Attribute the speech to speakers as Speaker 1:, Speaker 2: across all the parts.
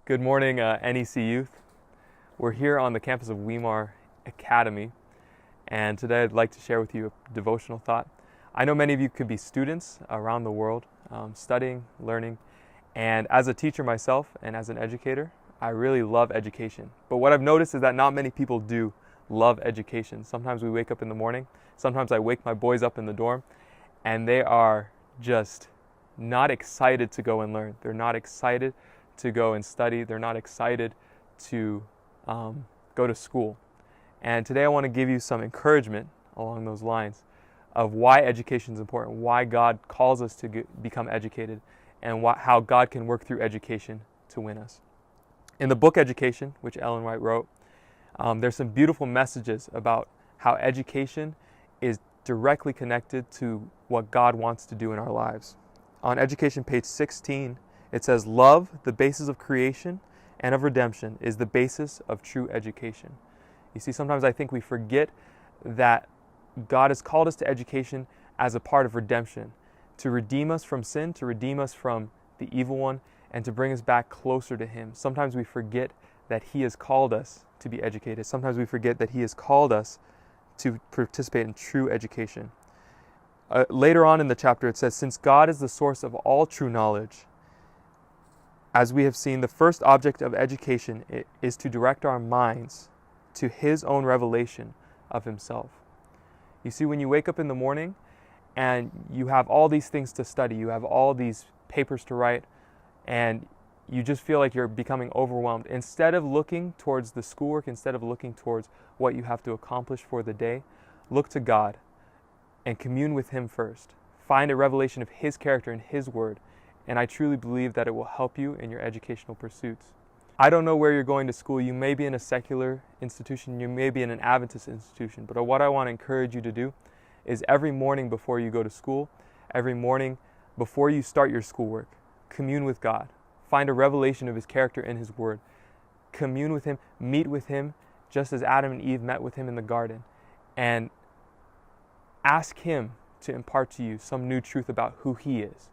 Speaker 1: Good morning, NEC Youth. We're here on the campus of Weimar Academy, and today I'd like to share with you a devotional thought. I know many of you could be students around the world, studying, learning, and as a teacher myself and as an educator, I really love education. But what I've noticed is that not many people do love education. Sometimes we wake up in the morning, sometimes I wake my boys up in the dorm, and they are just not excited to go and learn. They're not excited to go and study. They're not excited to go to school. And today I want to give you some encouragement along those lines of why education is important, why God calls us to become educated, and how God can work through education to win us. In the book Education, which Ellen White wrote, there's some beautiful messages about how education is directly connected to what God wants to do in our lives. On Education, page 16, it says, "Love, the basis of creation and of redemption, is the basis of true education." You see, sometimes I think we forget that God has called us to education as a part of redemption, to redeem us from sin, to redeem us from the evil one, and to bring us back closer to Him. Sometimes we forget that He has called us to be educated. Sometimes we forget that He has called us to participate in true education. Later on in the chapter it says, "Since God is the source of all true knowledge, as we have seen, the first object of education is to direct our minds to His own revelation of Himself." You see, when you wake up in the morning and you have all these things to study, you have all these papers to write, and you just feel like you're becoming overwhelmed, instead of looking towards the schoolwork, instead of looking towards what you have to accomplish for the day, look to God and commune with Him first. Find a revelation of His character and His word, and I truly believe that it will help you in your educational pursuits. I don't know where you're going to school. You may be in a secular institution, you may be in an Adventist institution, but what I want to encourage you to do is every morning before you go to school, every morning before you start your schoolwork, commune with God. Find a revelation of His character in His word. Commune with Him, meet with Him, just as Adam and Eve met with Him in the garden, and ask Him to impart to you some new truth about who He is.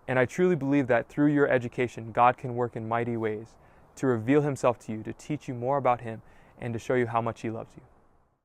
Speaker 1: And I truly believe that through your education, God can work in mighty ways to reveal Himself to you, to teach you more about Him, and to show you how much He loves you.